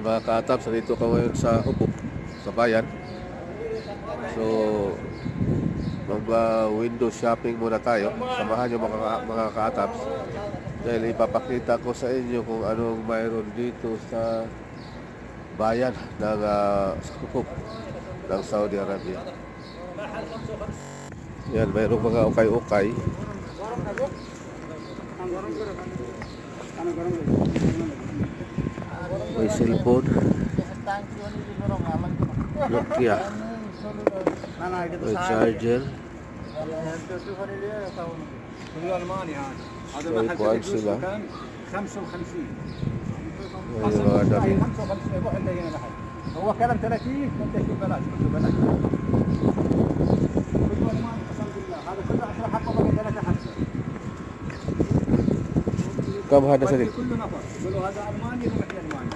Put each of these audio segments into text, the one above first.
mga ka-ATAPs, nandito ka ngayon sa Upok, sa bayan. So, mag-window shopping muna tayo. Samahan nyo mga ka-ATAPs. Dahil ipapakita ko sa inyo kung anong mayroon dito sa bayan ng Upok ng Saudi Arabia. Yan, mayroong mga ukay-ukay. May cellphone, Nokia, may charger. May kuhaan sila. May mga damit. هو كلام 30 منتج ببلاش كله ببلاش كله الماني قسم بالله هذا كله 10 حبه بقى 3 5 كم هذا صديق؟ كله نفر يقولوا هذا الماني يروح الماني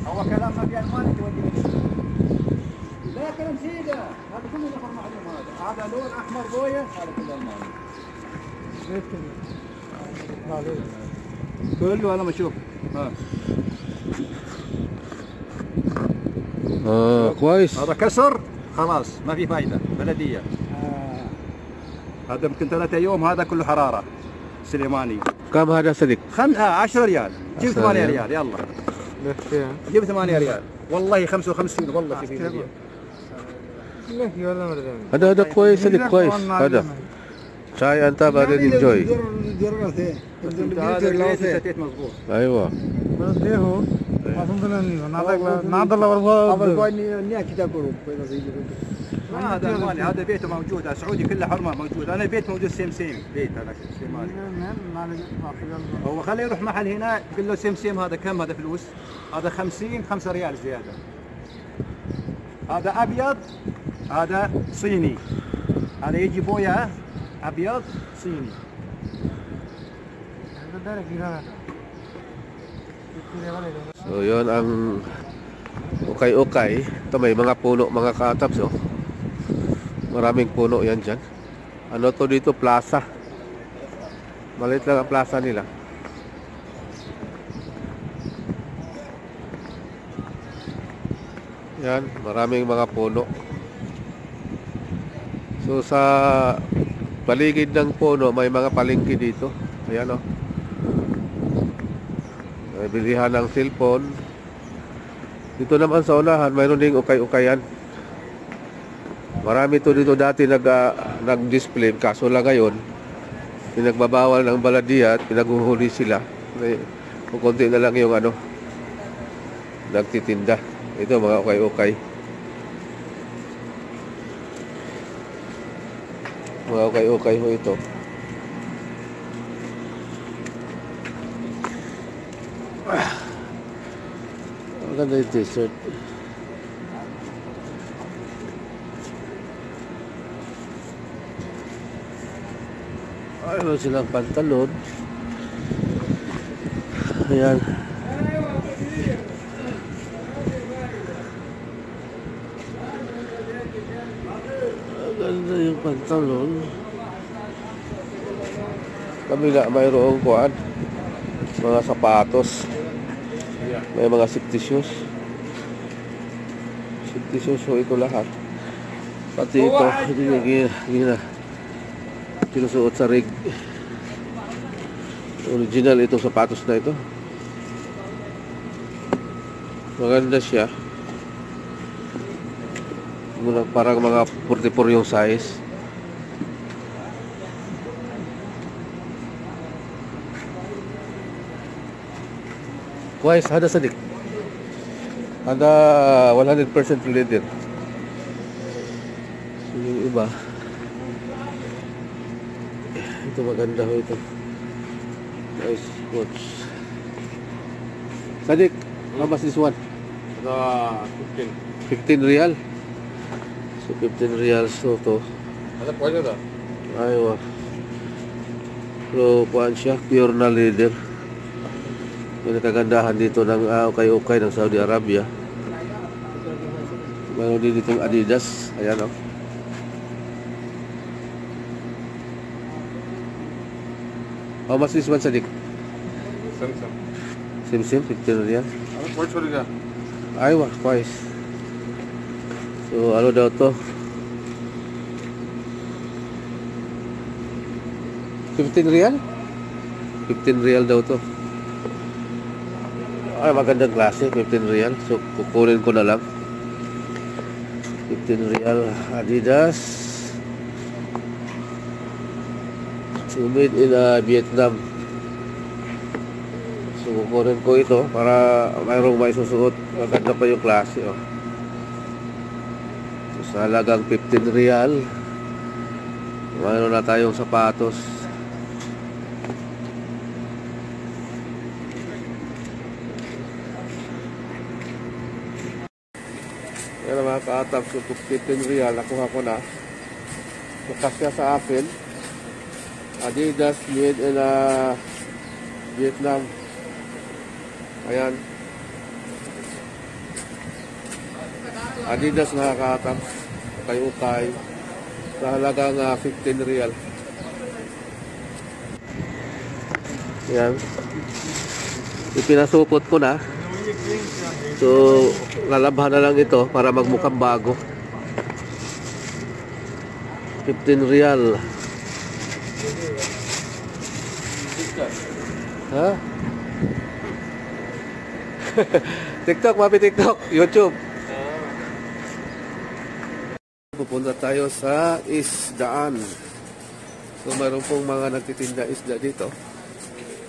هو كلام ما في الماني تودي لا كلام سيده هذا كله نفر معلوم هذا لون احمر بويه هذا كله الماني كله انا بشوف ها كويس. هذا كسر خلاص ما في فايده بلديه. هذا يمكن 3 يوم هذا كله حراره سليماني. كم هذا صديق؟ 10 ريال. جيب 8 ريال يلا. جيب 8 ريال والله 55 والله في ريال. هذا كويس صديق كويس هذا. شاي انت بعدين انجوي. هذا البيت مضبوط. ايوه. هذا الماني هذا بيته موجود سعودي كله حرمه موجود انا البيت موجود سيم بيت هذا سليماني هو خليه يروح محل هنا قل له سيم هذا كم هذا فلوس هذا 50 5 ريال زياده هذا ابيض هذا صيني هذا يجي بويا ابيض صيني So yun ang ukay-ukay. Ito may mga puno, mga ka-ATAPs oh. Maraming puno yan dyan. Ano to dito? Plaza. Maliit lang ang plaza nila. Yan, maraming mga puno. So sa paligid ng puno may mga palengke dito. Ayan oh. May bilihan ng cellphone. Dito naman sa unahan mayroon ding ukay-ukayan. Marami to dito dati nag-display, kaso lang ngayon pinagbabawal ng baladiya at pinaghuhuli sila. Kukunti na lang yung nagtitinda. Ito mga ukay-ukay. Mga ukay-ukay ho ito. Maganda yung t-shirt. Ayun silang pantalon. Ayan. Maganda yung pantalon. Kabila mayroong kuwan, mga sapatos. May mga safety shoes. Safety shoes so ito lahat. Pati ito, hindi na sinusuot sa rig. Original itong sapatos na ito. Maganda siya. Parang mga 44 yung size. كويس هذا صديق هذا 100% leather. Yung iba ito maganda ho ito. Nice watch. Sadiq, how much this one? 15 riyal. So 15 riyal so to. هذا كويس ده. Aywa. So kuan siya pure na leather. Yung kagandahan dito ng ukay-ukay ng Saudi Arabia. Mayroon din ditong Adidas. Ayan o. How much this one, Sadiq? سمسم. Same, 15 riyal. هذا كويس ولا لا؟ Aywa, twice. So, ano daw to? 15 real? 15 real daw to. Ay, magandang klase, 15 real. So, kukunin ko na lang. 15 real Adidas. So, made in Vietnam. So, kukunin ko ito para mayroong may susuot. Maganda pa yung klase, oh. So, sa halagang 15 real, mayroon na tayong sapatos. Yan mga ka-atap, so 15 real, nakuha ko na. So, kasya sa akin. Adidas made in Vietnam. Ayan. Adidas mga ka-atap. Ukay-ukay. Sa halagang 15 real. Ayan. Ipinasupot ko na. So, lalabhan na lang ito para magmukhang bago. 15 real. Ha? TikTok, mapi TikTok, YouTube. Pupunta tayo sa isdaan. So, mayroon pong mga nagtitinda isda dito.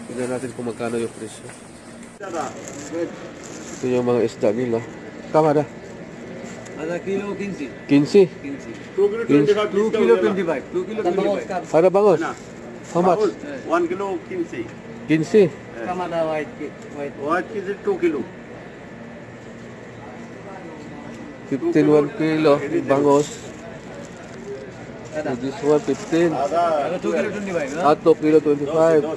Tignan natin kung magkano yung presyo. Ito yung mga isda nila. Kama na? Ada kilo 15. 15? 2 kilo 25. 2 kilo 25. Ada bangos? How much? 1 kilo 15. 15? Kama ada white. What is it 2 kilo? 15, 1 kilo. Bangos. So this one 15. Ada 2 kilo 25. Ah, 2 kilo 25.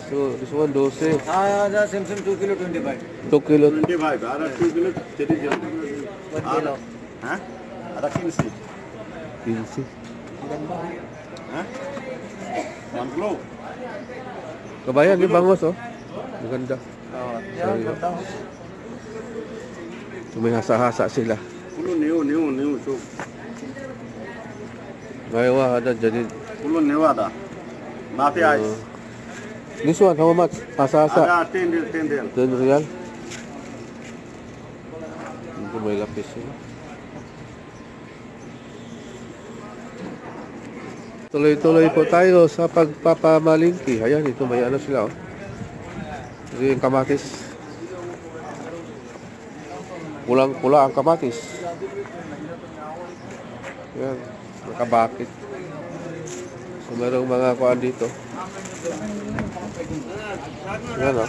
So this one 12. Ada same 2 kilo 25. 2 kilo 25. Ada 2 kilo 30. 1 kilo. Huh? Ada 15. 15. Huh? 1 kilo. Kabayan yung bangos, oh. Maganda. Oh, So may hasa-hasa sila. Kulo new. So, Ngayon, ada jadi. kulo new ada. Mati ice. This one, how much? Hasa-hasa. Ada 10 real. 10 real. Hindi may lapis yun. Tuloy-tuloy po tayo sa pagpapamalingki. Ayan, ito may ano sila, oh. Ito yung kamatis. Pulang-pula ang kamatis. Ayan, nakabakit. So, mayroong mga kuhaan dito. Ayan, oh.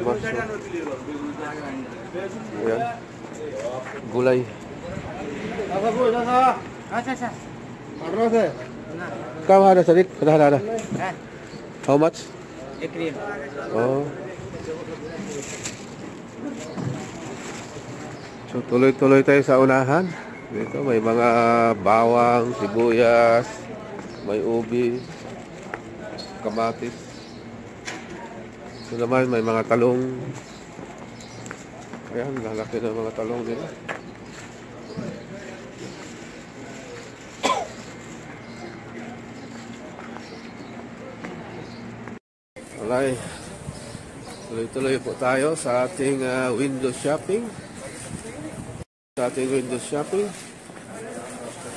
Maso. Ayan. Gulay. Kau ada sedikit, ada. How much? Oh. So tuloy-tuloy tayo sa unahan. Dito may mga bawang, sibuyas, may ubi, kamatis. So naman may mga talong. Ayan, lalaki ng mga talong nila. Okay. Tuloy-tuloy po tayo sa ating window shopping.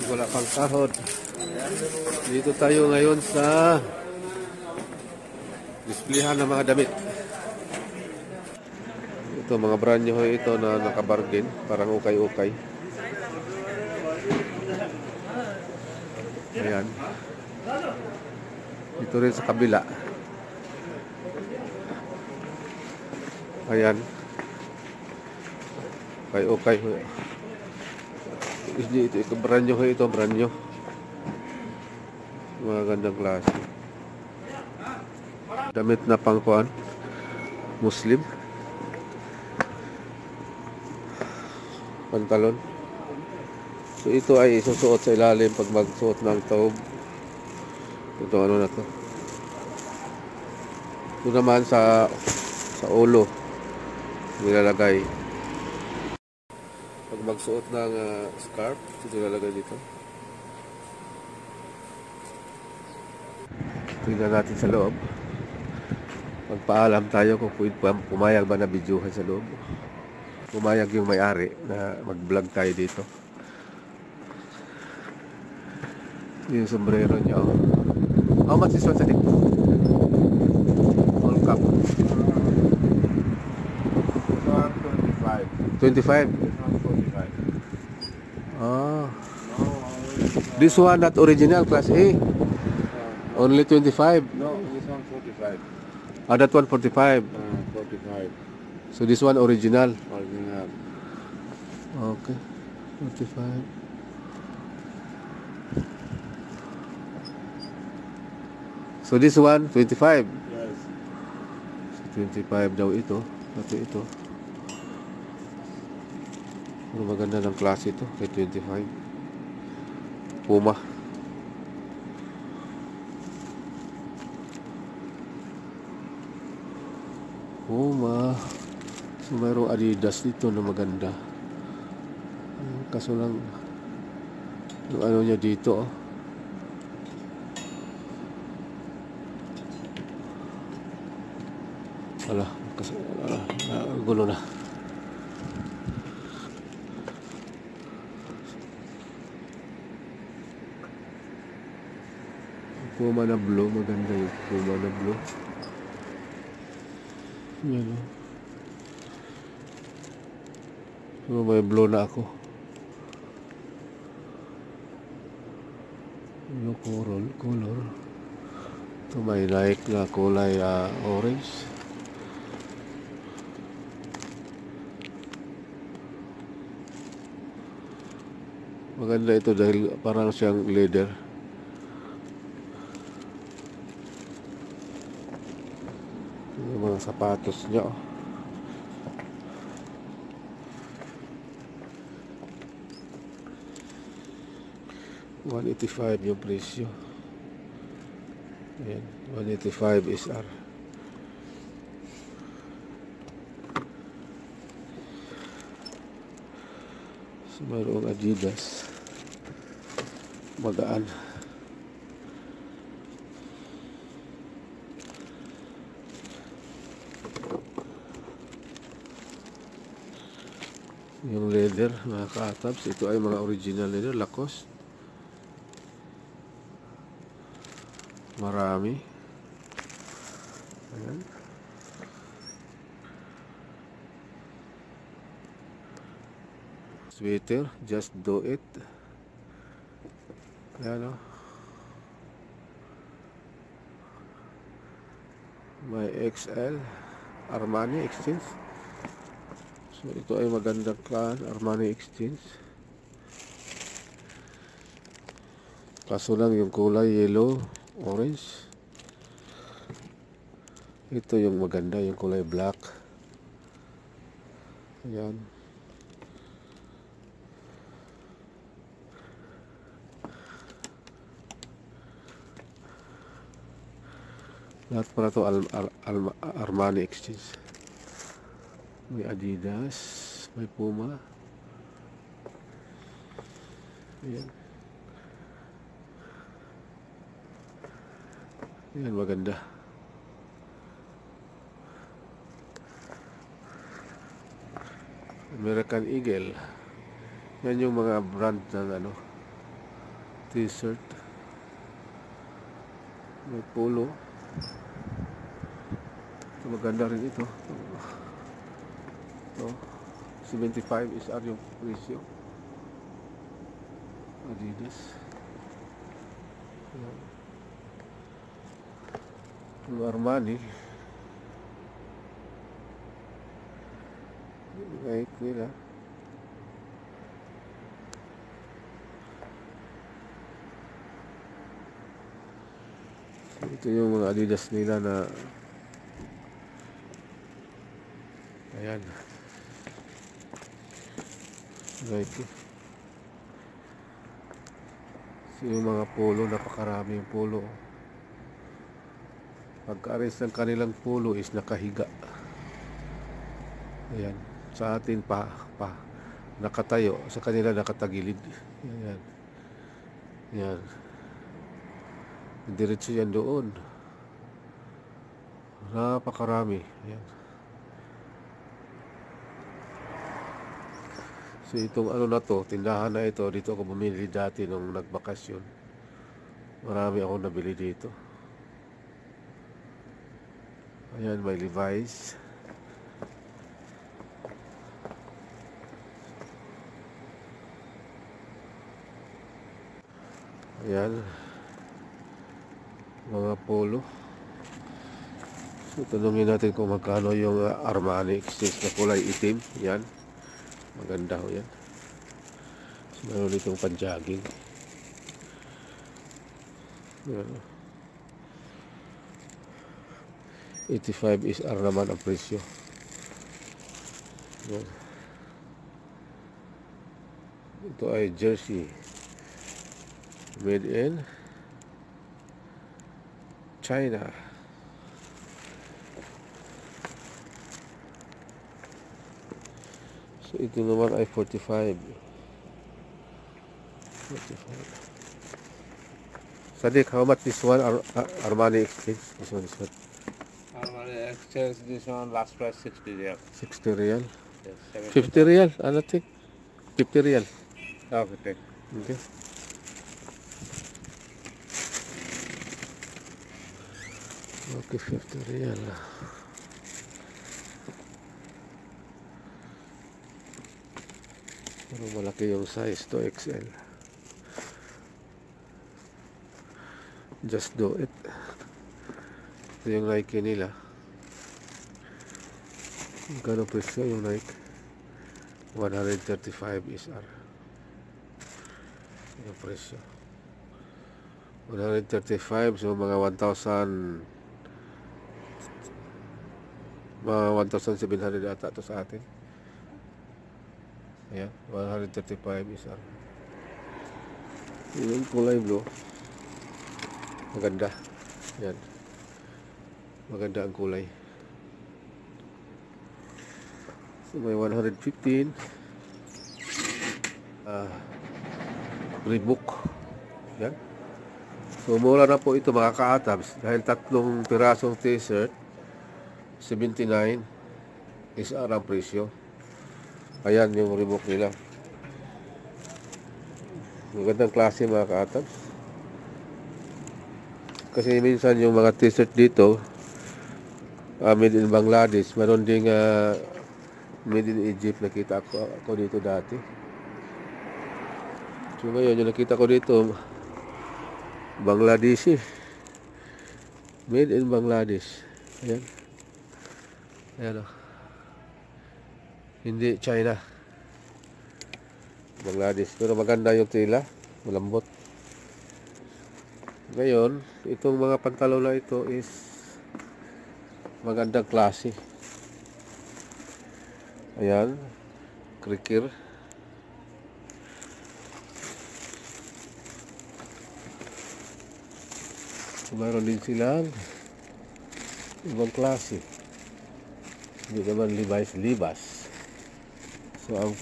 Wala pang sahod. Dito tayo ngayon sa displayhan ng mga damit. Ito mga brand new ito na nakabargain, parang ukay-ukay. Ayan. Dito rin sa kabila. Ayan. Okay. Ito brand new ito, brand new. Mga gandang klase. Damit na pangkuan. Muslim. Pantalon. So ito ay isusuot sa ilalim pag magsuot ng taob. Ito ano na to. Ito naman sa ulo. nilalagay. Pag magsuot ng scarf, ito nilalagay dito. Tingnan natin sa loob. Magpaalam tayo kung pumayag ba na videohan sa loob. Pumayag yung may-ari na mag-vlog tayo dito. Yung sombrero niya. Oh. How much is one sa dito? All cup. 25. 25? Ah. This one not original, class A. Only 25. No, this one 45. Ah, that one 45. 45. So this one original. Original. Okay. 45. So this one 25. Yes. So 25 daw ito. Pati ito. Pero maganda ng klase ito kay 25. Puma. Puma. So mayroong Adidas dito na maganda. Kaso lang yung ano niya dito, oh. Wala, kasi gulo na. Puma na blue, maganda yung Puma na blue. Yan, oh. So may blue na ako. Yung color. Ito may like na kulay orange. Maganda ito dahil parang siyang leather. Yung mga sapatos niya, oh. $185 yung presyo. Ayan, $185 SR. So mayroong Adidas. Magaan. Yung leather, mga ka-tabs, ito ay mga original leather, Lacoste. Marami. Ayan. Sweater, just do it. Ayan, oh. May XL Armani Exchange. So ito ay magandang kan Armani Exchange. Kaso lang yung kulay yellow, orange. Ito yung maganda, yung kulay black. Ayan. Lahat pala ito Armani Exchange. May Adidas, may Puma. Ayan. Ayan, maganda. American Eagle. Yan yung mga brand ng t-shirt. May polo. Ito, maganda rin ito. Ito, 75 SR yung presyo. Adidas. Yung Armani. Right nila. So, ito yung mga Adidas nila na ayan. Right. So, yung mga polo, napakarami yung polo. Pagka-aris ng kanilang polo is nakahiga. Ayan. Sa atin pa nakatayo, sa kanila nakatagilid. Ayan. Yan. Diretso yan doon. Napakarami. Ayan. So itong ano na to, tindahan na ito, dito ako bumili dati nung nagbakasyon. Marami akong nabili dito. Ayan, may Levi's. Ayan. Mga polo. So tanungin natin kung magkano yung Armani Exchange na kulay itim. Yan. Maganda ho yan. So, meron itong panjaging. Yan. 85 SR naman ang presyo. Yan. Ito ay jersey. Made in China. So ito naman ay 45. Sadiq, how much this one? Armani Exchange. This one is what? Armani Exchange, this one last price 60 real. 60 real. Yes, 50 real. Ano think? 50 real. Okay. Okay. Okay, 50 real. Pero malaki yung size to XL. Just do it. Ito yung Nike nila. Magkano presyo yung Nike? 135 SR. Yung presyo. 135, so mga 1,700 ata ito sa atin. Ayan, 135 SR. Yung kulay blue. Maganda. Ayan. Maganda ang kulay. So may 115. Reebok. Ayan. So mura na po ito mga ka-atabs. Dahil tatlong pirasong t-shirt, 79 SR ang presyo. Ayan yung Reebok nila. Magandang klase mga ka-atabs. Kasi minsan yung mga t-shirt dito made in Bangladesh, meron ding made in Egypt. Nakita ako dito dati. So ngayon yung nakita ko dito Bangladeshi, made in Bangladesh. Ayan. Ayan o. Hindi China, Bangladesh. Pero maganda yung tela, malambot. Ngayon, itong mga pantalon na ito is magandang klase. Ayan, krikir. Mayroon din silang ibang klase. Hindi naman Levi's. So ang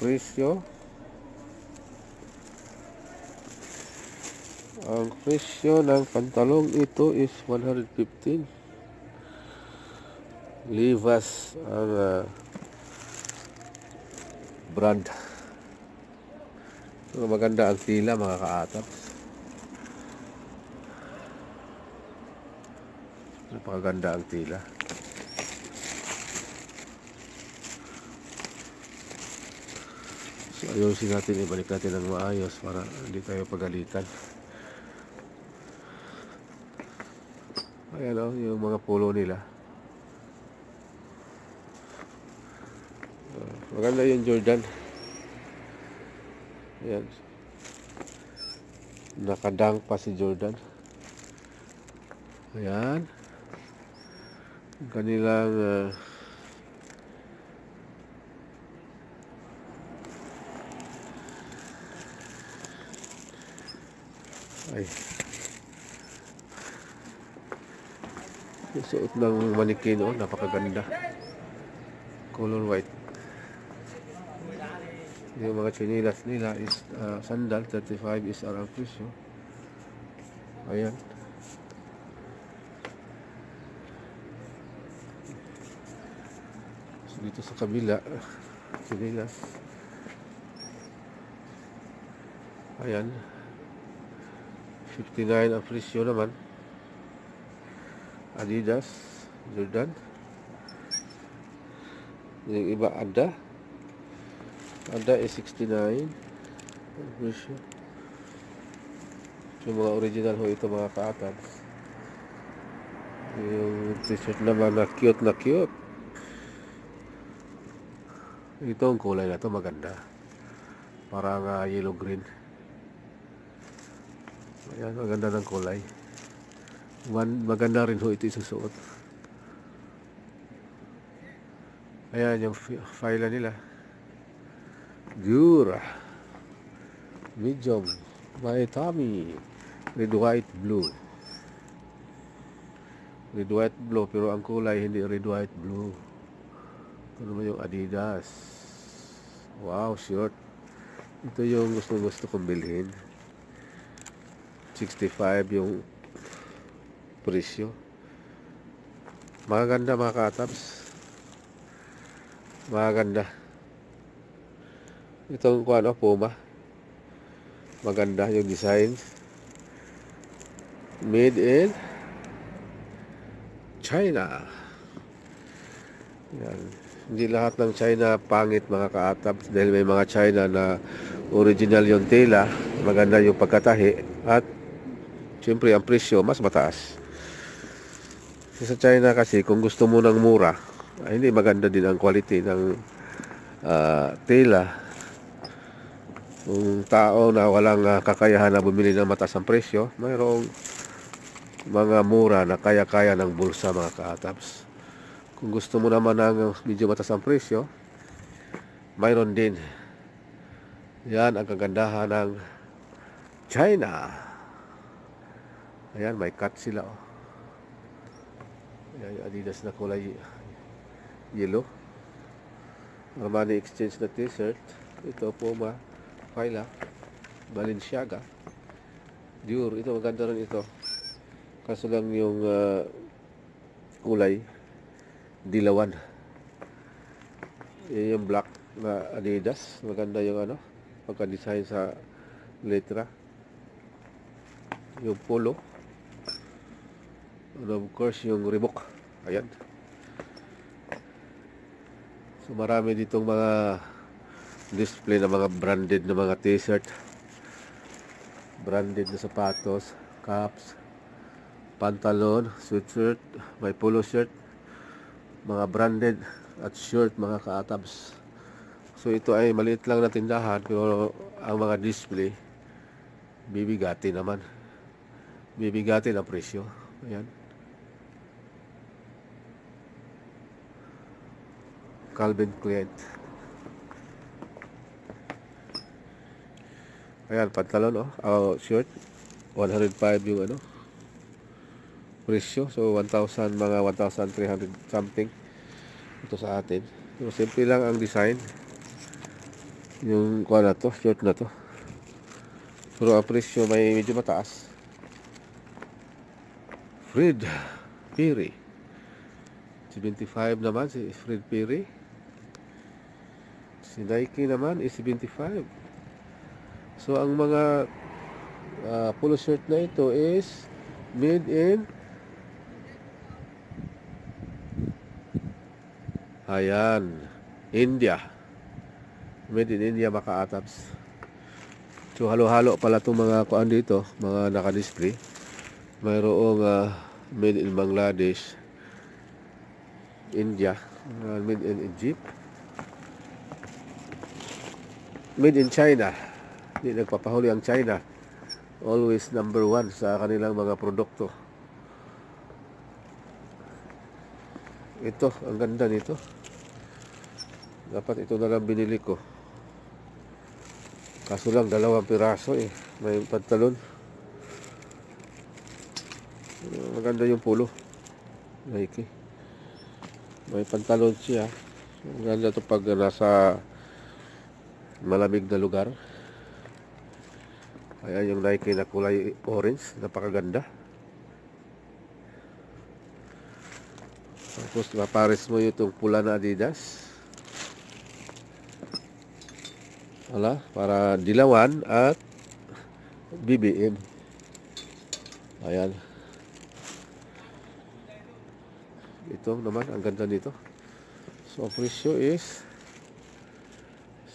presyo ng pantalong ito is 115. Levi's ang brand. So maganda ang tila mga ka-atabs. Napakaganda ang tila. So ayusin natin, ibalik natin ng maayos para hindi tayo pagalitan. Ayan o, yung mga polo nila. Maganda yung Jordan. Ayan. Nakadang pa si Jordan. Ayan. Kanilang suot ng manikin, napakaganda. Color white. Yung mga chinilas nila is sandal, 35 is ang presyo. Ayan. So, dito sa kabila, chinilas. Ayan. 59 ang presyo naman. Adidas, Jordan. Yung iba, Ada is 69 ang presyo. Yung mga original ho ito, mga ka-atabs. Yung t-shirt naman na cute na cute. Ito ang kulay na to, maganda. Parang yellow green. Ayan, maganda ng kulay. Maganda rin ho ito isusuot. Ayan yung file nila. Dura. Medium. By Tommy. Red, white, blue. Red, white, blue. Pero ang kulay hindi red, white, blue. Ito naman yung Adidas. Wow, short. Ito yung gusto kong bilhin. 65 yung presyo. Maganda mga ka-atabs. Maganda. Itong Puma. Maganda yung design. Made in China. Yan. Hindi lahat ng China pangit mga ka-atabs, dahil may mga China na original yung tela, maganda yung pagkatahi, at siyempre ang presyo mas mataas. Sa China kasi kung gusto mo ng mura, ay hindi maganda din ang quality ng tela. Kung tao na walang kakayahan na bumili ng mataas ang presyo, mayroong mga mura na kaya-kaya ng bulsa mga ka-atabs. Kung gusto mo naman ng medyo mataas ang presyo, mayroon din. Yan ang kagandahan ng China. Ayan, may cut sila. Ayan yung Adidas na kulay yellow. Armani Exchange na t-shirt. Ito Puma, Fila, Balenciaga, Dior. Ito maganda rin ito. Kaso lang yung kulay dilawan. Yung black na Adidas. Maganda yung pagka-design sa letra. Yung polo. And of course yung Reebok. Ayan. So marami ditong mga display na mga branded na mga t-shirt, branded na sapatos, caps, pantalon, sweatshirt, may polo shirt, mga branded at shirt mga ka-atabs. So ito ay maliit lang na tindahan, pero ang mga display bibigatin naman. Bibigatin ang presyo. Ayan. Calvin Klein. Ayan, pantalon shirt 105 yung presyo. So 1,000, mga 1,300 something ito sa atin. So simple lang ang design. Yung na to, shirt na to. Pero ang presyo may medyo mataas. Fred Perry 75 naman si Fred Perry. Si Nike naman is 75. So ang mga polo shirt na ito is made in India. Made in India mga ka-atabs. So halo-halo pala itong mga kuan dito, mga naka-display. Mayroong made in Bangladesh, India, made in Egypt, made in China. Hindi nagpapahuli ang China. Always number 1 sa kanilang mga produkto. Ito, ang ganda nito. Dapat ito na lang binili ko. Kaso lang, 2 piraso eh. May pantalon. Maganda yung polo. Nike. May pantalon siya. Maganda ito pag nasa malamig na lugar. Ayan yung Nike na kulay orange, napakaganda. Tapos mapares mo itong pula na Adidas. Wala, para dilawan at BBM. Ayan. Ito naman, ang ganda nito. So, ang presyo is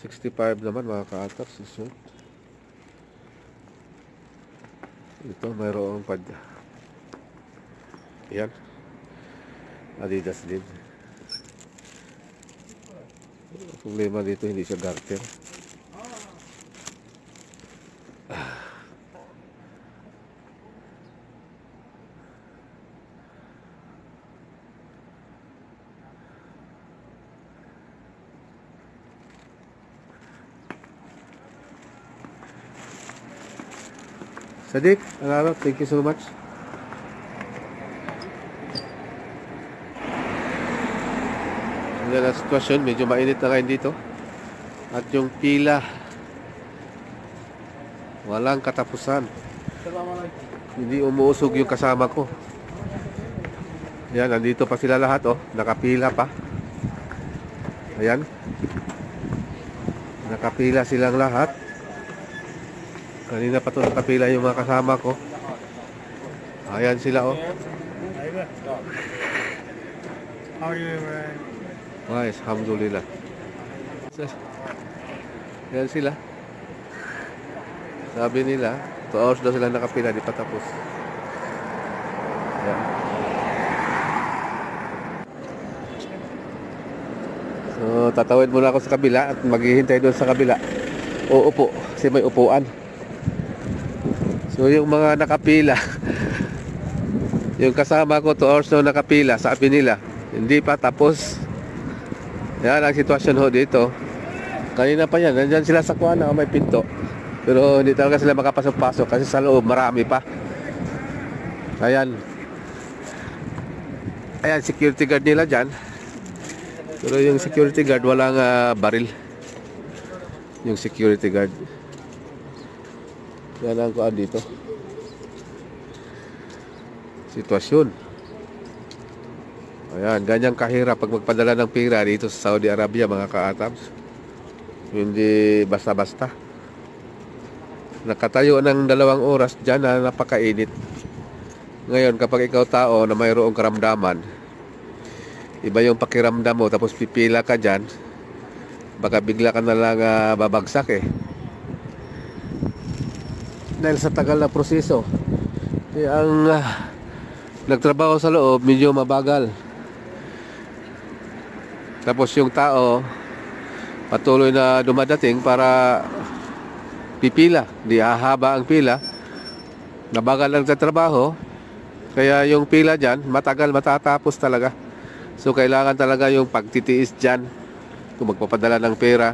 65 naman mga ka-atap. Ito, mayroong pad. Ayan. Adidas din. Problema dito, hindi siya garter. Sadiq, Alaro, thank you so much. Yan ang sitwasyon, medyo mainit na ngayon dito. At yung pila, walang katapusan. Hindi umuusog yung kasama ko. Yan, nandito pa sila lahat, oh. Nakapila pa. Ayan. Nakapila silang lahat. Kanina pa ito nakapila yung mga kasama ko. Ayan sila, oh. How are you, man? Nice, alhamdulillah. Ayan sila. Sabi nila 2 hours daw sila nakapila, di pa tapos. Ayan. So, tatawid muna ako sa kabila at maghihintay doon sa kabila. Uupo, kasi may upuan. So, yung mga nakapila, yung kasama ko 2 hours na nakapila, sabi nila, hindi pa tapos. Yan ang sitwasyon ho dito. Kanina pa yan, nandyan sila sa kuwana, may pinto. Pero hindi talaga sila makapasok-pasok kasi sa loob marami pa. Ayan. Ayan, security guard nila dyan. Pero yung security guard walang baril. Yung security guard. Yan ang kuwan dito. Sitwasyon. Ayan, ganyang kahirap pag magpadala ng pera dito sa Saudi Arabia mga ka-atabs. Hindi basta-basta. Nakatayo ng 2 oras dyan na napakainit. Ngayon kapag ikaw tao na mayroong karamdaman, iba yung pakiramdam mo tapos pipila ka dyan, baka bigla ka na lang babagsak eh. Dahil sa tagal na proseso. Ang nagtrabaho sa loob medyo mabagal. Tapos yung tao patuloy na dumadating para pipila, di hahaba ang pila. Nabagal lang sa trabaho, kaya yung pila dyan matagal matatapos talaga. So kailangan talaga yung pagtitiis dyan kung magpapadala ng pera.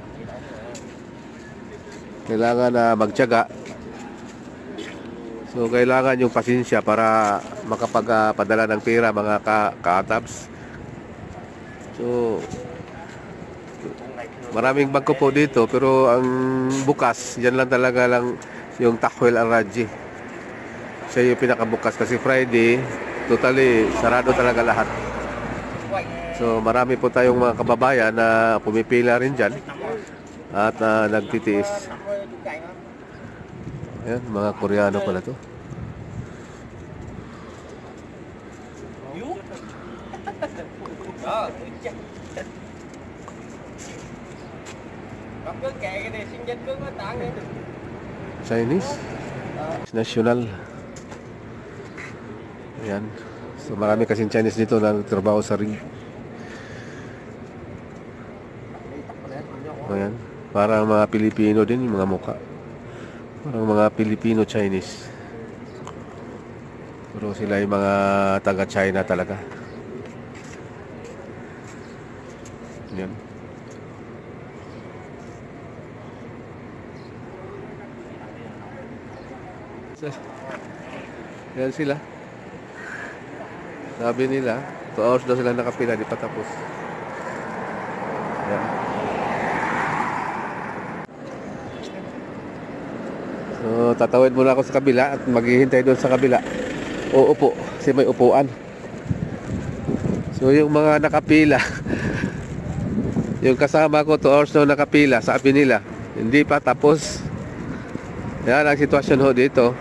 Kailangan na magtiyaga. So kailangan yung pasensya para makapagpadala ng pera mga ka-atabs. So maraming bangko po dito pero ang bukas yan lang talaga lang yung Tahwil Al-Raji. Siya yung pinakabukas kasi Friday totally sarado talaga lahat. So marami po tayong mga kababayan na pumipila rin dyan at nagtitiis. Ayan, mga Koreano pala to. Chinese national. Ayan. So marami kasing Chinese dito na nagtrabaho sa ring. Ayan. Parang mga Pilipino din yung mga mukha. Parang mga Filipino-Chinese. Pero sila yung mga taga-China talaga. Ayan. Ayan sila. Sabi nila 2 hours daw sila nakapila, di pa tapos. Ayan. So, tatawid muna ako sa kabila at maghihintay doon sa kabila. Uupo, kasi may upuan. So, yung mga nakapila, yung kasama ko 2 hours na nakapila, sabi nila, hindi pa tapos. Yan ang sitwasyon ho dito.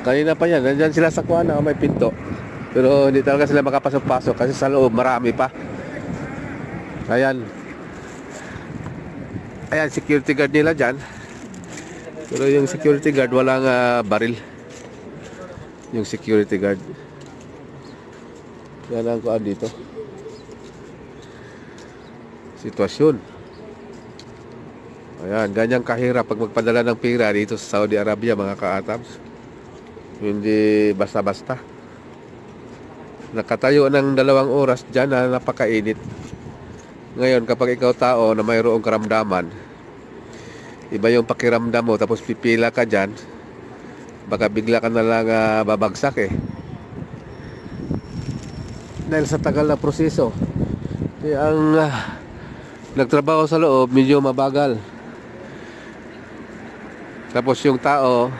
Kanina pa yan, nandyan sila sa kuwan na may pinto. Pero hindi talaga sila makapasok-pasok kasi sa loob marami pa. Ayan. Ayan, security guard nila dyan. Pero yung security guard walang baril. Yung security guard. Yan ang kuwan dito. Sitwasyon. Ayan, ganyang kahirap pag magpadala ng pera dito sa Saudi Arabia, mga ka-ATABs. Hindi basta-basta. Nakatayo ng 2 oras dyan na napakainit. Ngayon, kapag ikaw tao na mayroong karamdaman, iba yung pakiramdam mo, tapos pipila ka dyan, baka bigla ka na lang babagsak eh. Dahil sa tagal na proseso. Kaya ang nagtrabaho sa loob, medyo mabagal. Tapos yung tao,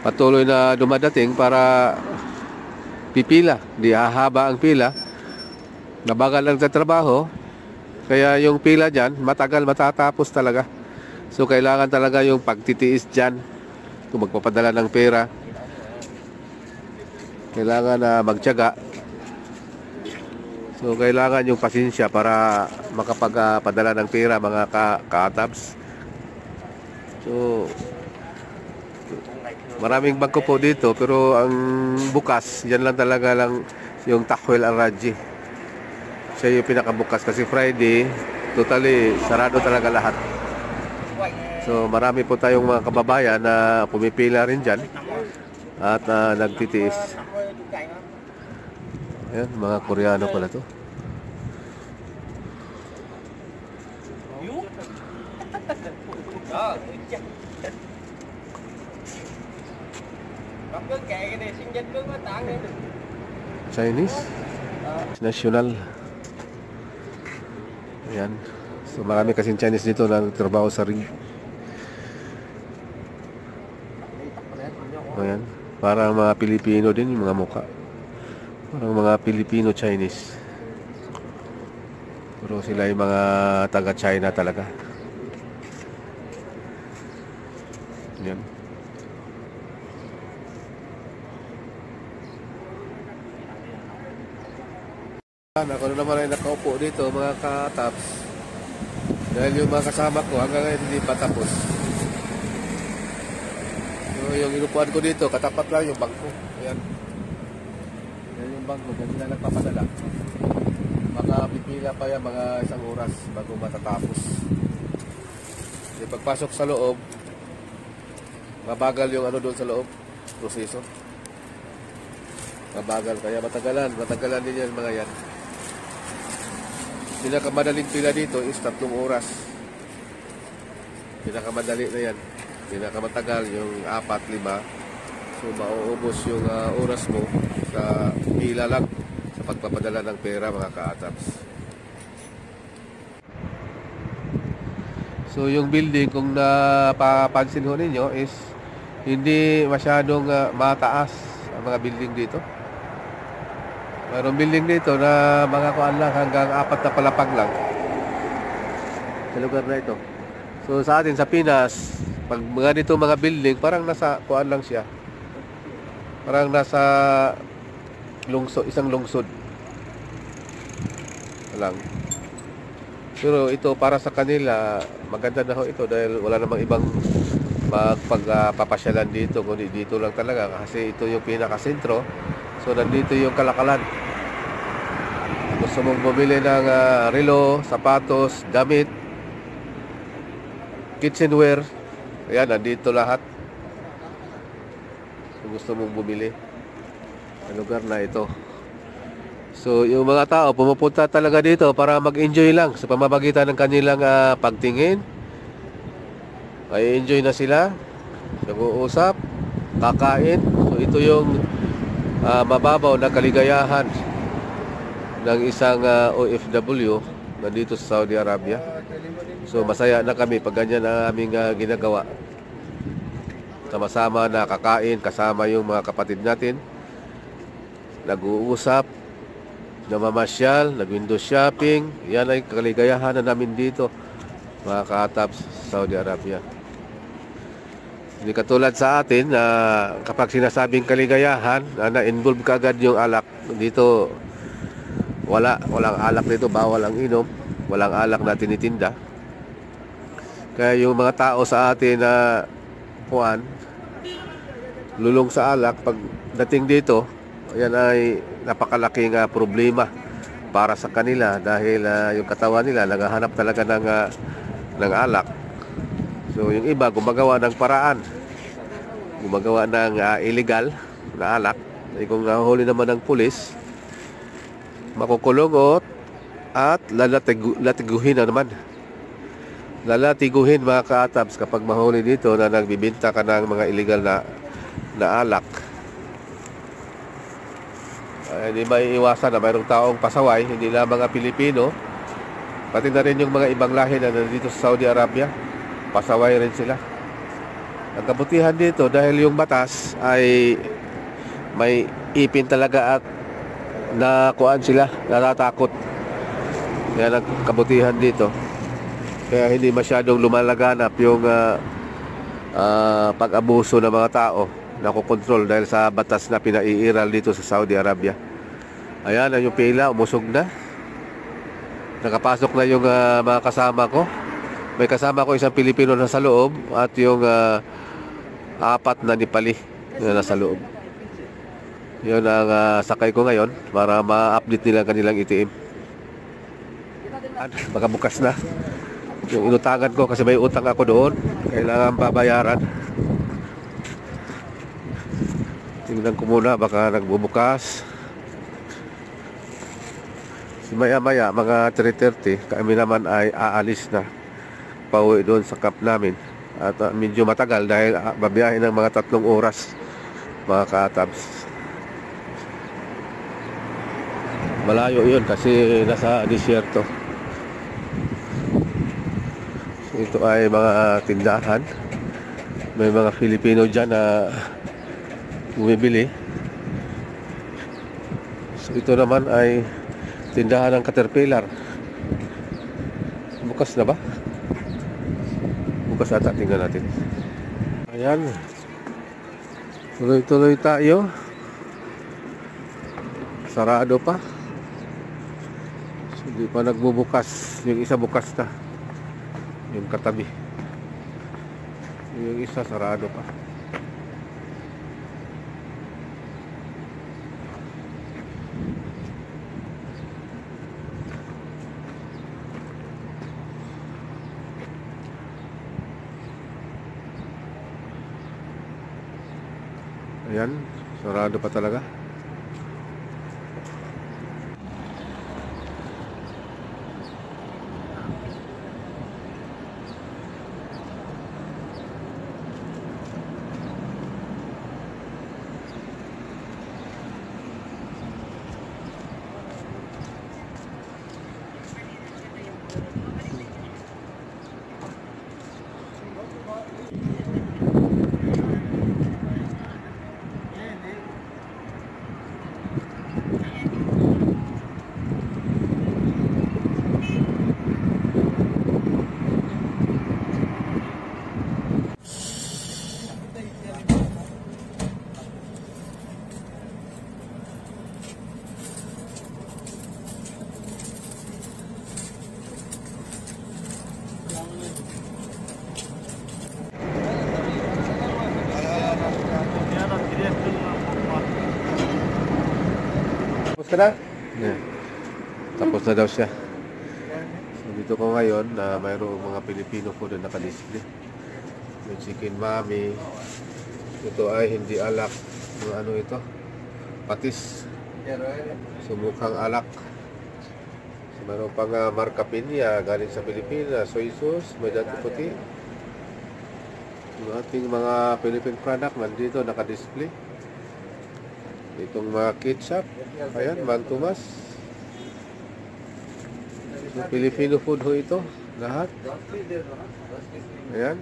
patuloy na dumadating para pipila. Di hahaba ang pila. Nabagal ang trabaho. Kaya yung pila dyan, matagal matatapos talaga. So kailangan talaga yung pagtitiis dyan. Kung magpapadala ng pera, kailangan na magtiyaga. So kailangan yung pasensya para makapagpadala ng pera, mga ka-ATABs. So maraming bangko po dito, pero ang bukas, yan lang talaga lang yung Tahwil Al-Raji. Siya yung pinakabukas kasi Friday, totally sarado talaga lahat. So marami po tayong mga kababayan na pumipila rin dyan at nagtitiis. Ayan, mga Koreano pala to. Chinese national. Ayan. So marami kasing Chinese dito na nagtrabaho sa rig. Ayan. Parang mga Pilipino din yung mga mukha. Parang mga Filipino-Chinese. Pero sila yung mga taga-China talaga. Ayan. Ako na naman ay nakaupo dito, mga ka-ATABs. Dahil yung mga kasama ko hanggang ngayon hindi pa tapos. So yung inupuan ko dito, katapat lang yung bangko. Ayan. Yan yung bangko, dyan sila nagpapadala. Baka pipila pa yan mga 1 oras bago matatapos. Kasi pagpasok sa loob, mabagal yung ano doon sa loob, proseso. Mabagal, kaya matagalan din yan mga yan. Pinakamadaling pila dito is 3 oras. Pinakamadali na yan. Pinakamatagal yung 4, 5. So mauubos yung oras mo sa pila lang sa pagpapadala ng pera, mga ka-ATABs. So yung building, kung napapansin ho ninyo, is hindi masyadong mataas ang mga building dito. Mayroong building dito na mga kuan lang hanggang 4 na palapag lang sa lugar na ito. So sa atin sa Pinas, pag mga dito mga building, parang nasa kuan lang siya. Parang nasa lungsod, isang lungsod lang. Pero ito para sa kanila, maganda na ho ito dahil wala namang ibang magpagpapasyalan dito, kundi dito lang talaga kasi ito yung pinakasentro. So nandito yung kalakalan. Gusto mong bumili ng relo, sapatos, damit, kitchenware, ayan, nandito lahat. Kung gusto mong bumili sa lugar na ito. So yung mga tao pumupunta talaga dito para mag-enjoy lang sa pamamagitan ng kanilang pagtingin. Ay enjoy na sila, nag-uusap, kakain. So ito yung mababaw na kaligayahan ng isang OFW nandito sa Saudi Arabia. So masaya na kami pag ganyan ang aming ginagawa. sama-sama na kakain kasama yung mga kapatid natin, nag-uusap, namamasyal, nag-window shopping. Yan ay kaligayahan na namin dito, mga ka-ATAPS, Saudi Arabia. Hindi katulad sa atin na kapag sinasabing kaligayahan, na-involve ka agad yung alak. Dito, walang alak dito, bawal ang inom, walang alak na tinitinda. Kaya yung mga tao sa atin na lulong sa alak, pag dating dito, yan ay napakalaking problema para sa kanila dahil yung katawan nila naghahanap talaga ng alak. So yung iba gumagawa ng paraan, gumagawa ng illegal na alak. Kung nahuli naman ng pulis, makukulong at lalatiguhin na naman. Lalatiguhin, mga ka-ATAPS, kapag mahuli dito na nagbibinta ka ng mga illegal na alak. Hindi maiiwasan na mayroong taong pasaway, hindi lang mga Pilipino, pati na rin yung mga ibang lahi na nandito sa Saudi Arabia, pasaway rin sila. Ang kabutihan dito, dahil yung batas ay may ipin talaga at nakuan sila, natatakot. Yan ang kabutihan dito. Kaya hindi masyadong lumalaganap yung pag-abuso ng mga tao, nakokontrol dahil sa batas na pinaiiral dito sa Saudi Arabia. Ayan, yung pila, umusog na. Nakapasok na yung mga kasama ko. May kasama ko isang Pilipino na sa loob at yung 4 na Nepali na nasa loob. Yun ang sakay ko ngayon para ma-update nila kanilang ITM. Baka bukas na yung inutangan ko kasi may utang ako doon, kailangan babayaran. Tingnan ko muna, baka nagbubukas. Maya-maya, mga 3:30, kami naman ay aalis na pauwi doon sa camp namin. At medyo matagal dahil babiyahin ng mga 3 oras, mga ka-ATAPS. Malayo yun kasi nasa disyerto. Ito ay mga tindahan. May mga Filipino dyan na bumibili. So ito naman ay tindahan ng Caterpillar. Bukas na ba? Bukas ata, tingnan natin. Ayan, tuloy-tuloy tayo. Sarado pa. So, hindi pa nagbubukas. Yung isa bukas na, yung katabi. Yung isa sarado pa. Ayan, sarado pa talaga. Tapos ka na? Yeah. Tapos na daw siya. So dito ko ngayon na mayroong mga Pilipino po na nakadisplay. Yung chicken mami. Ito ay hindi alak. Yung ano ito? Patis. So mukhang alak. So mayroong pang marka pinya galing sa Pilipinas. Soy sauce, may dati puti. Yung ating mga Philippine product nandito nakadisplay. Itong mga ketchup. Ayan, Mang Tomas. So, Filipino food ho ito. Lahat. Ayan.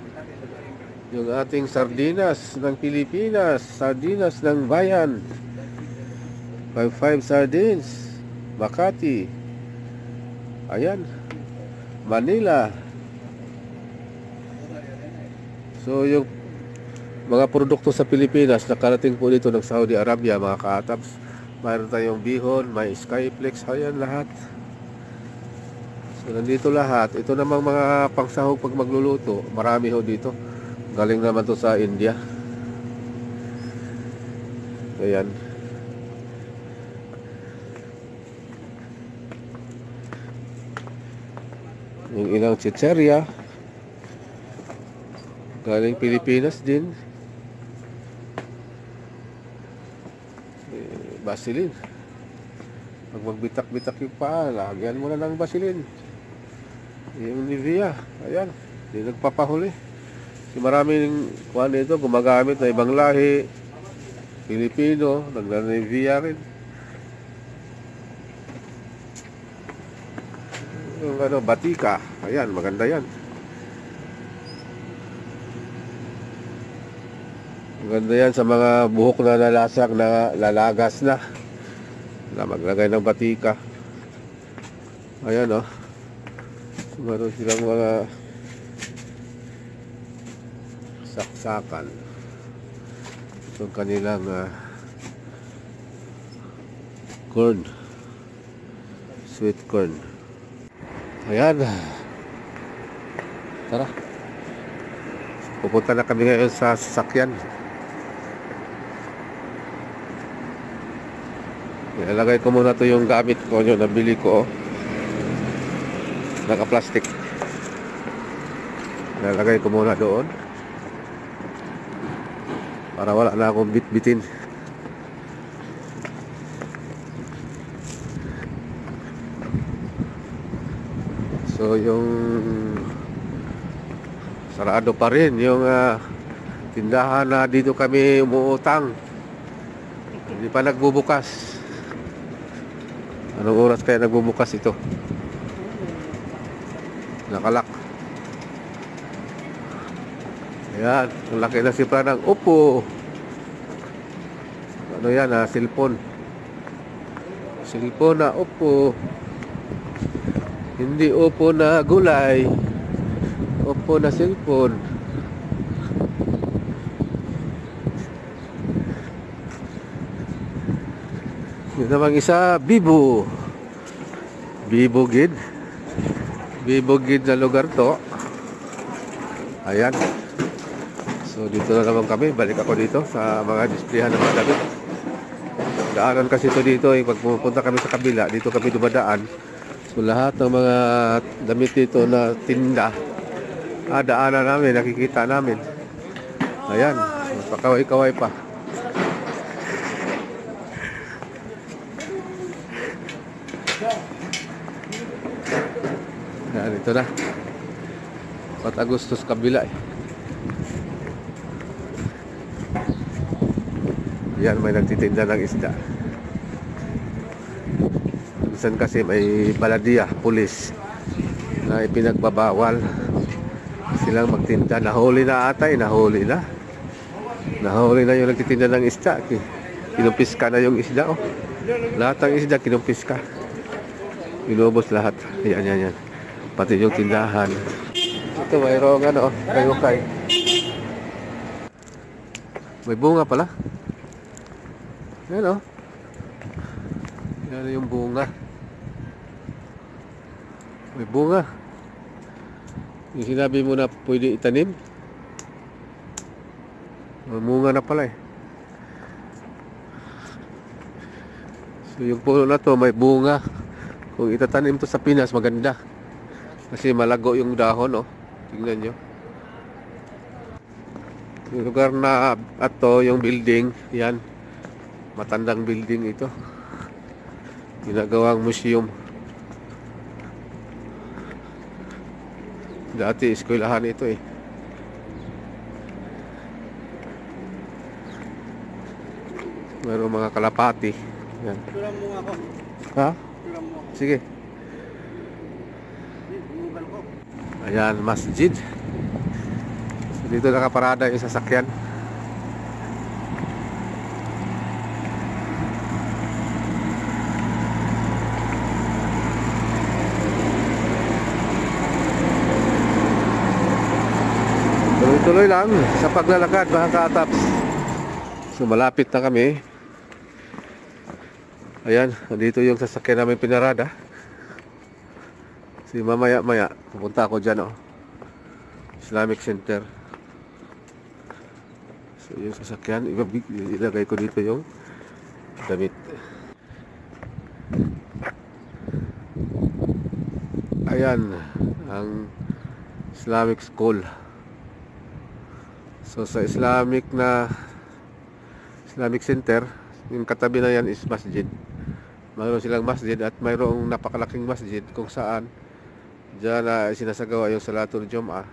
Yung ating sardinas ng Pilipinas, sardinas ng bayan. 55 sardines. Makati. Ayan. Manila. So yung mga produkto sa Pilipinas nakarating po dito ng Saudi Arabia, mga ka-ATAPS. Mayroon tayong bihon, may Skyflex, ayan lahat. So nandito lahat. Ito namang mga pangsahog pag magluluto. Marami ho dito. Galing naman to sa India. Ayan. Yung ilang chicheria galing Pilipinas din. Vaseline. Pag magbitak-bitak yung paa, lagyan mo na ng Vaseline. Yung Nivea, ayan, hindi nagpapahuli. Kasi maraming kuhan dito gumagamit na ibang lahi, Pilipino, nagna-Nivea rin. Yung batika, ayan, maganda yan. Maganda yan sa mga buhok na nalasak, na lalagas na maglagay ng batika. Ayan, oh. Meron silang mga saksakan. Itong kanilang corn, sweet corn. Ayan. Tara. Pupunta na kami ngayon sa sasakyan. Ilalagay ko muna to yung gamit ko, yung nabili ko. Naka-plastic. Ilalagay ko muna doon para wala na akong bit-bitin. So yung sarado pa rin yung tindahan na dito kami umuutang. Hindi pa nagbubukas. Anong oras kaya nagbubukas ito? Nakalak. Ayan, ang laki na sipra ng Oppo. Ano yan, cellphone. Cellphone na Oppo. Hindi Oppo na gulay. Oppo na cellphone. Yun namang isa, Vivo. Vivo gid. Vivo gid na lugar to. Ayan. So dito na naman kami. Balik ako dito sa mga displayhan ng mga damit. Daanan kasi ito dito. Pag pupunta kami sa kabila, dito kami dumadaan. So lahat ng mga damit dito na tinda, daanan namin, nakikita namin. Ayan. Pakaway-kaway pa. Yan, ito na. 4 Agustos kabila eh. Yan, may nagtitinda ng isda. Minsan kasi may baladiya, pulis na ipinagbabawal silang magtinda. Nahuli na ata eh, nahuli na. Nahuli na yung nagtitinda ng isda. Kinumpiska na yung isda oh. Lahat ng isda kinumpiska. Inubos lahat. Yan, yan, yan. Pati yung tindahan. Ito mayroong kayukay. May bunga pala. Yan yan yung bunga. May bunga. Yung sinabi mo na pwede itanim, may bunga na pala eh. So yung puno na to may bunga. Kung itatanim to sa Pinas maganda. Kasi malago yung dahon, oh. Tingnan nyo. Yung lugar na ato, yung building, yan. Matandang building ito. Ginagawang museum. Dati, eskwelahan ito eh. Mayroong mga kalapati. Yan. Tulang mo ako. Ha? Tulang mo ako. Sige. Ayan, masjid. Dito nakaparada yung sasakyan. Tuloy-tuloy lang sa paglalakad mga ka-ATAPS. So malapit na kami. Ayan, dito yung sasakyan namin pinarada. Si mamaya-maya pupunta ako dyan, oh. Islamic Center. So yung sasakyan, ilagay ko dito yung damit. Ayan ang Islamic School. So sa Islamic Center, yung katabi na yan is masjid. Mayroon silang masjid at mayroong napakalaking masjid kung saan diyan na sinasagawa yung Salatul Jum'ah.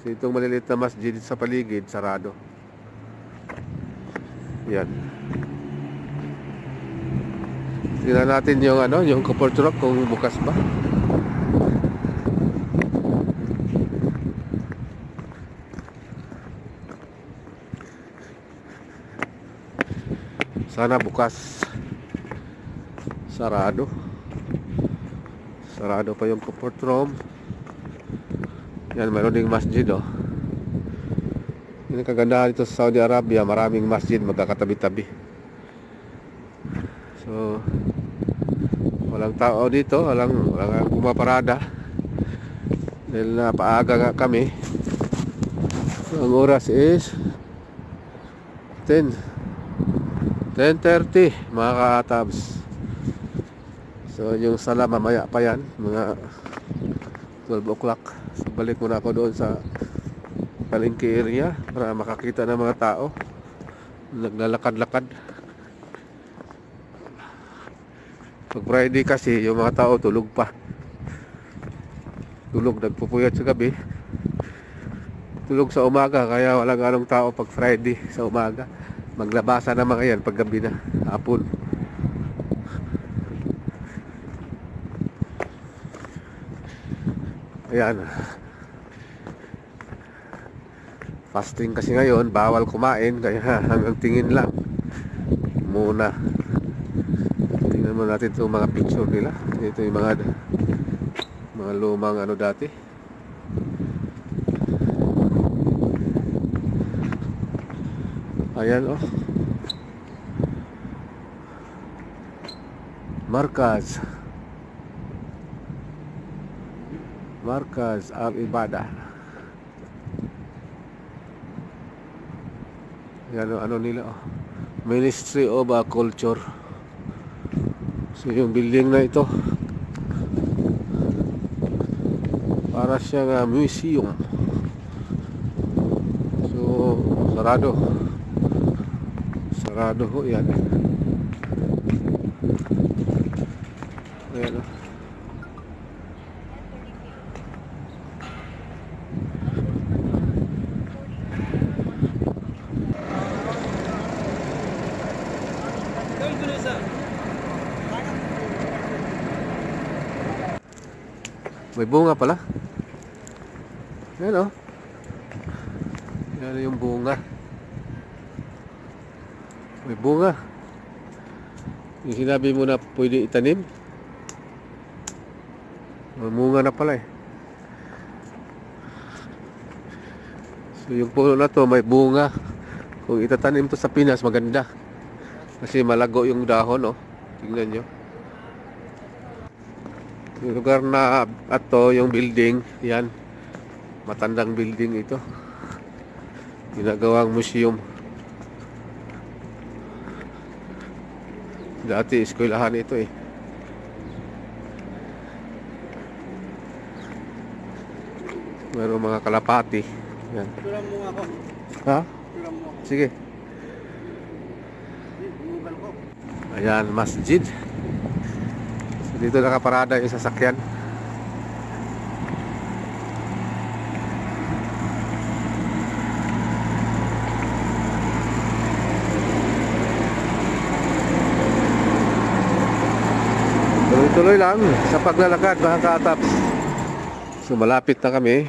So itong maliliit na masjid sa paligid, sarado. Yan. Tingnan natin yung yung copper truck kung bukas ba. Sana bukas. Sarado. Sarado pa yung comfort room. Yan, mayroon ding masjid, oh. Yung kagandahan dito sa Saudi Arabia, maraming masjid magkakatabi-tabi. So walang tao dito, walang pumaparada dahil napaaga nga kami. So ang oras is 10:30 mga ka-ATAPS. So yung sala mamaya pa yan, mga 12 o'clock. So balik muna ako doon sa palengke area para makakita ng mga tao naglalakad-lakad. Pag Friday kasi yung mga tao tulog pa. Tulog, nagpupuyat sa gabi. Tulog sa umaga, kaya walang anong tao pag Friday sa umaga. Maglabasa na mga yan pag gabi na, hapon. Ayan. Fasting kasi ngayon, bawal kumain, kaya hanggang tingin lang muna. Tingnan mo natin itong mga picture nila. Ito yung mga lumang dati. Ayan, oh. Markaz Al-Ibadah. Ayan, ano nila, oh. Ministry of Culture. So yung building na ito para siyang museum. So sarado ho yan. Ayan, oh. May bunga pala. Ayan, oh. Yan yung bunga. May bunga. Yung sinabi mo na pwede itanim, may bunga na pala, eh. So yung puno na to may bunga. Kung itatanim to sa Pinas, maganda. Kasi malago yung dahon, oh. Tingnan nyo. Yung lugar na ato, yung building, yan. Matandang building ito. Ginagawang museum. Dati eskwelahan ito, eh. Mayroong mga kalapati. Yan. Tulang mo ako. Ha? Tulang mo ako. Sige. Ayan, masjid. So, dito nakaparada yung sasakyan. Tuloy-tuloy lang sa paglalakad mga ka-ATAPS. So malapit na kami.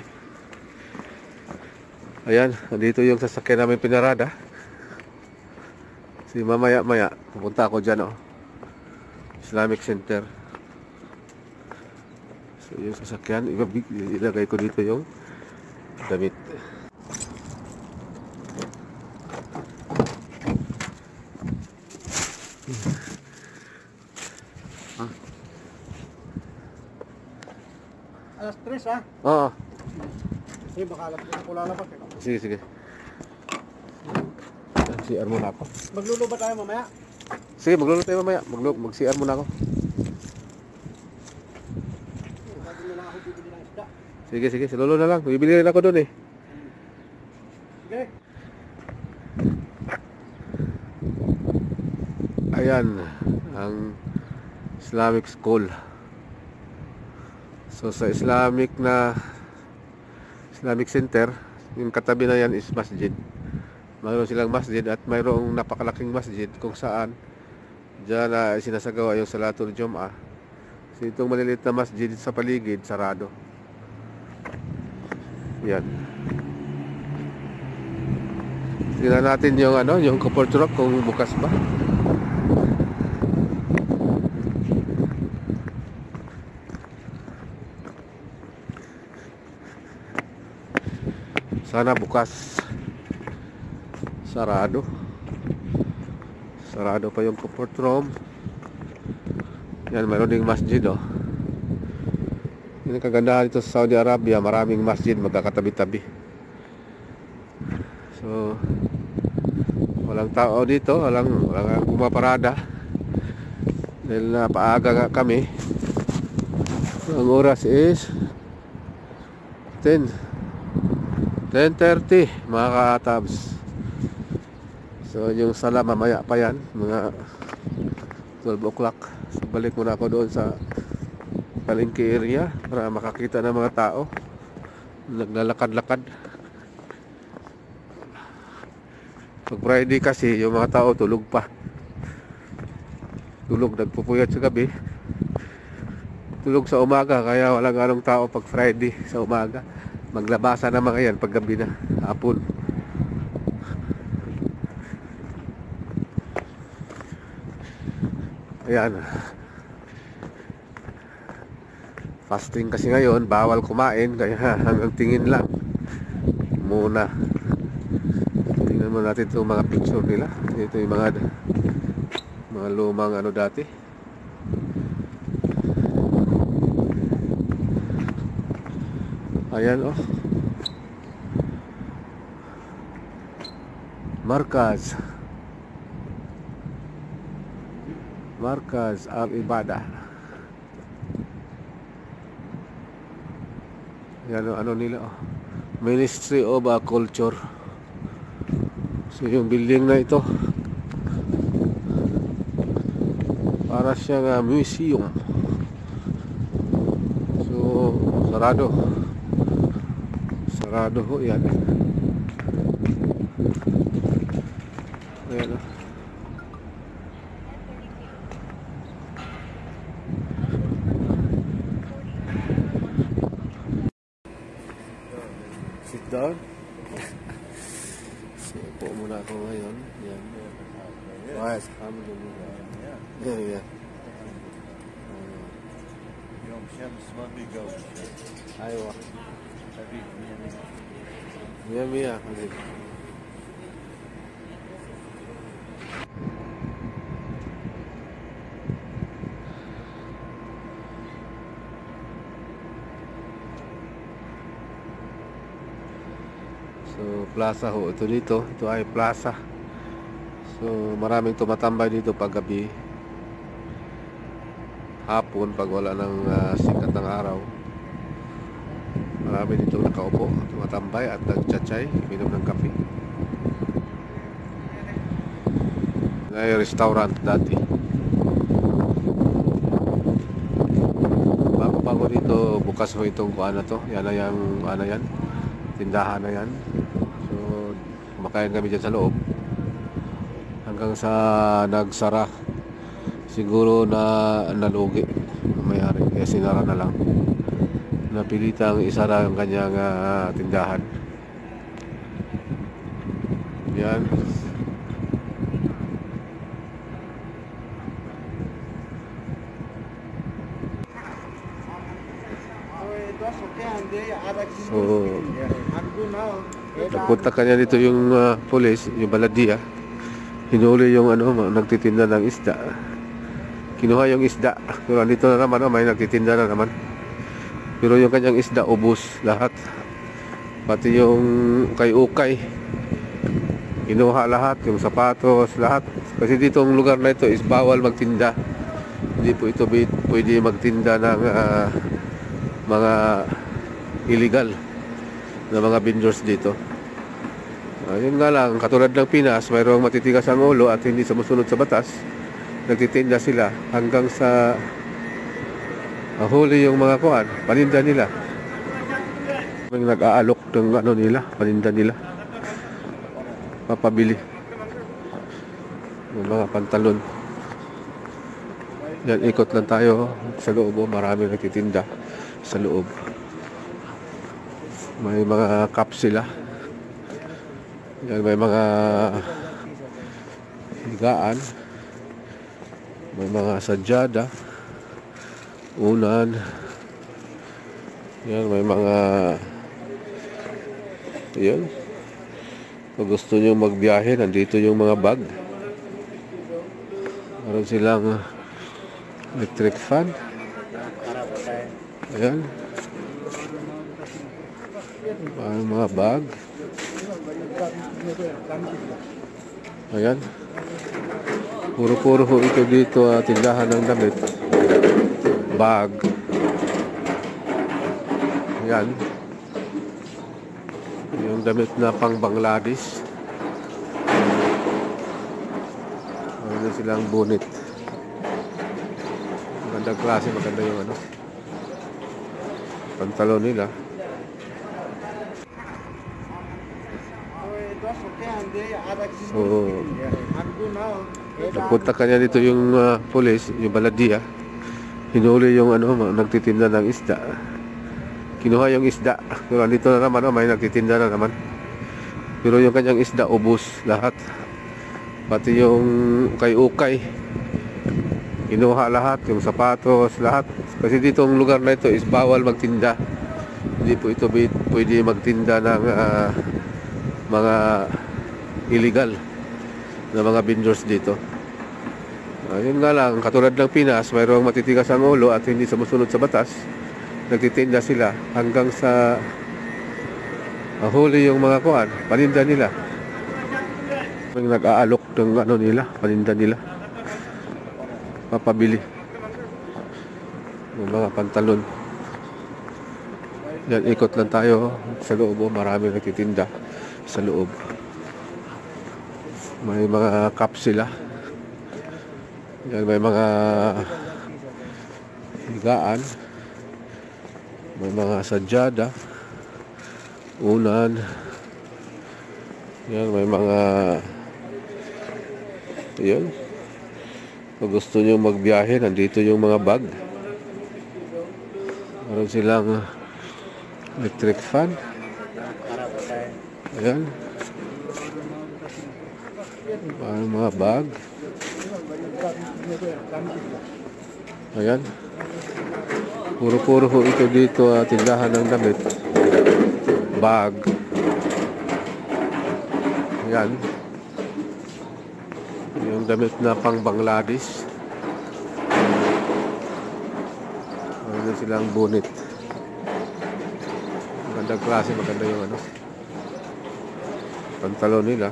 Ayan, dito yung sasakyan namin pinarada. Si mamaya-maya, pupunta ako dyan, oh. Islamic Center. So yung sasakyan, ilagay ko dito yung damit. Alas 3 ah. Oo. Eh baka alas 3 ako lalabas. Sige, sige. CR muna ako. Magluluto ba tayo mamaya? Sige, magluluto tayo mamaya. Mag-CR muna ako. Sabi na lang ako bibili ng isda. Sige, sige. Si Lolo na lang. Bibili rin ako doon eh. Sige. Ayan. Ang Islamic School. So sa Islamic Center, yung katabi na yan is masjid. Mayroon silang masjid at mayroong napakalaking masjid kung saan diyan na sinasagawa yung Salatul Jum'ah. So itong maliliit na masjid sa paligid, sarado. Yan. Tingnan natin yung yung copper truck kung bukas ba. Sana bukas. Sarado. Sarado pa yung comfort room. Yan, mayroon ding masjid, oh. Yan ang kagandahan dito sa Saudi Arabia. Maraming masjid magkakatabi-tabi. So walang tao dito. Walang pumaparada. Dahil napaaga nga kami. Ang oras is 10:30 mga ka-tabs. So yung sala mamaya pa yan, mga 12 o'clock. So balik muna ako doon sa palengke area para makakita ng mga tao naglalakad-lakad. Pag Friday kasi yung mga tao tulog pa. Tulog, nagpupuyat sa gabi. Tulog sa umaga, kaya walang ganong tao pag Friday sa umaga. Maglabasa na mga yan pag gabi na, hapon. Ayan. Fasting kasi ngayon, bawal kumain, kaya hanggang tingin lang muna. Tingnan mo natin itong mga picture nila. Ito yung mga lumang dati. Ayan, oh. Markaz Al-Ibadah. Ayan, ano nila, oh. Ministry of Culture. So yung building na ito para siyang museum. So sarado ho yan. Ayan, oh. Sit down. So upo muna ako ngayon. Yan. Yes, alhamdulillah. Yeah. يوم شمس ما في جو. ايوه خفيف 100 حبيبي. So plaza ho ito dito. Ito ay plaza. So maraming tumatambay dito pag gabi, hapon pag wala ng sikat ng araw. Marami dito nakaupo, tumatambay at nagchatchay, minom ng kape. Ay restaurant dati. Bago dito bukas ho itong kuan na to. Yan na yung yan, tindahan na yan. So kumakain kami dyan sa loob hanggang sa nagsara. Siguro na nalugi ang may-ari, kaya sinara na lang. Napilitang isara ang kanyang tindahan. Yan. So, nagpunta kanya dito yung police, yung baladiya. Hinuli yung nagtitinda ng isda. Kinuha yung isda. Pero andito na naman, may nagtitinda na naman. Pero yung kanyang isda, ubos lahat. Pati yung ukay-ukay. Kinuha lahat, yung sapatos, lahat. Kasi dito ang lugar na ito is bawal magtinda. Hindi po ito pwede magtinda ng mga illegal na mga vendors dito. Yun nga lang, katulad ng Pinas, mayroong matitigas ang ulo at hindi sumusunod sa batas. Nagtitinda sila hanggang sa huli yung mga kuan, paninda nila. May nag-aalok ng nila, paninda nila. Papabili ng mga pantalon. Yan, ikot lang tayo sa loob. Marami nagtitinda sa loob. May mga cup sila. Yan, may mga higaan. May mga sadyada. Unan. Yan, may mga yan. Kung gusto nyo magbiyahe, nandito yung mga bag. Meron silang electric fan. Ayan. May mga bag. Ayan. Puro-puro ho ito dito, tindahan ng damit. Bag. Ayan. Yung damit na pang Bangladesh. Meron silang bonnet. Magandang klase, maganda yung pantalon nila. So, nagpunta kanya dito yung police, yung baladiya. Hinuli yung nagtitinda ng isda. Kinuha yung isda. Pero andito na naman, may nagtitinda na naman. Pero yung kanyang isda, ubos lahat. Pati yung ukay-ukay. Kinuha lahat, yung sapatos, lahat. Kasi dito ang lugar na ito is bawal magtinda. Hindi po ito pwede magtinda ng mga illegal na mga vendors dito. Yun nga lang, katulad ng Pinas, mayroong matitigas ang ulo at hindi sumusunod sa batas. Nagtitinda sila hanggang sa huli yung mga kuan, paninda nila. May nag-aalok ng nila, paninda nila. Papabili ng mga pantalon. Yan, ikot lang tayo sa loob. Marami nagtitinda sa loob. May mga cup sila. Yan, may mga higaan. May mga sadyada. Unan. Yan, may mga yan. Kung gusto nyo magbiyahe, nandito yung mga bag. Meron silang electric fan. Ayan. May mga bag. Ayan. Puro-puro ho ito dito, tindahan ng damit. Bag. Ayan. Yung damit na pang Bangladesh. Meron silang bonnet. Magandang klase, maganda yung pantalon nila.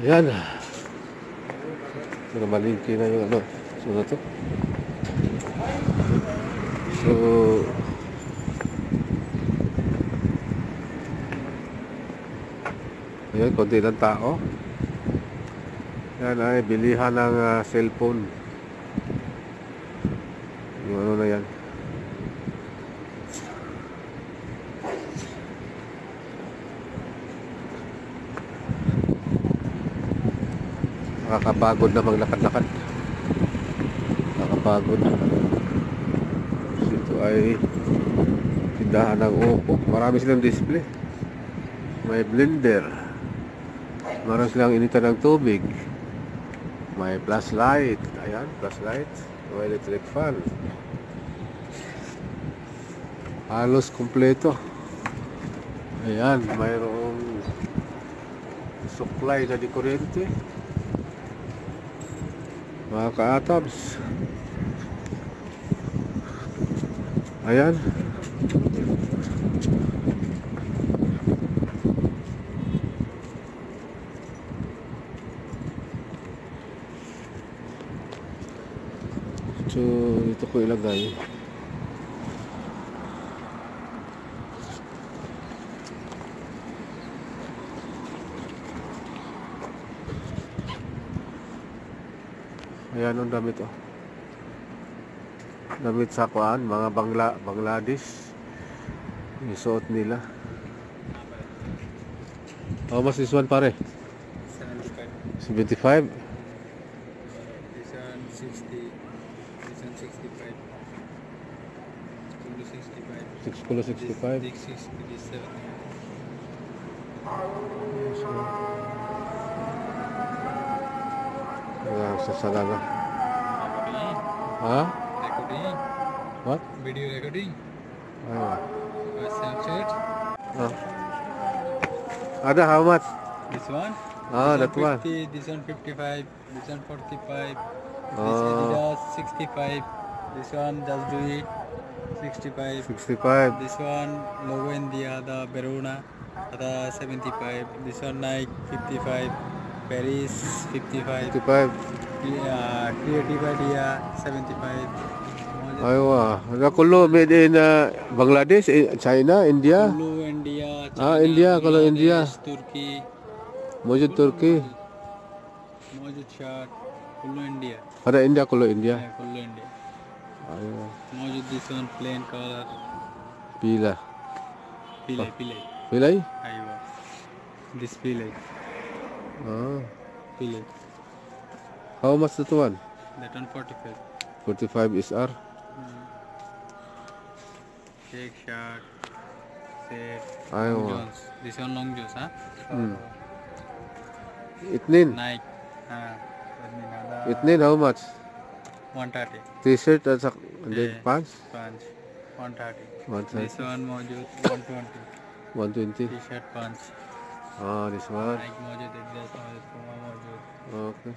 Ayan. Pero malingki na yung so na to. So ayan, konti lang tao. Yan ay bilihan ng cellphone. Yung na yan. Nakakapagod na maglakad-lakad. Nakakapagod. Ito ay tindahan ng upo. Marami silang display. May blender. Meron silang initan ng tubig. May flashlight. Ayan, flashlight. May electric fan. Halos kumpleto. Ayan, mayroong supply na di kuryente. Mga ka-atabs. Ayan. So, dito ko ilagay. Ayan ang damit, oh. Damit sa kuan, mga Bangladesh. Isuot nila. How much this one, pare? 75. 75? This one 60. This one 65. Kilo 65. 6 kilo 65. This 60. This 70. Ayan, sasalaga. Ha? Recording. What? Video recording. Ayan. Snapchat. Ada, how much? This one. Ah, This that one. 50, this one 55. This one 45. This Ah. Adidas 65. This one just do it 65. 65. This one logo India, the Verona, the 75. This one Nike 55. Paris 55. 55. Creative Idea 75. Aywa. Ada kulo made in Bangladesh, China, India. Kulu India. Ah, India, kalau India. Bangladesh, Turkey. Mojud Turki. Mojud shirt. Kulu India. Ada India, kulo India. Yeah, Kulu India. Aywa. Mojud this one plain color. Pila. Pile, pile. Pilay? Aywa. This pile. Ah. Pile. How much that one? That one 45. 45 SR. Check shirt. Set. Aywa. Long Johns. This one long Johns, huh? Itnin. Nike. Itnin, how much? 130. T-shirt at and then Yeah. pants? Punch. 130. 130. This one Mojud 120. 120. T-shirt punch. Ah, this one. Nike Mojud, Adidas Mojud, Puma Mojud. Okay.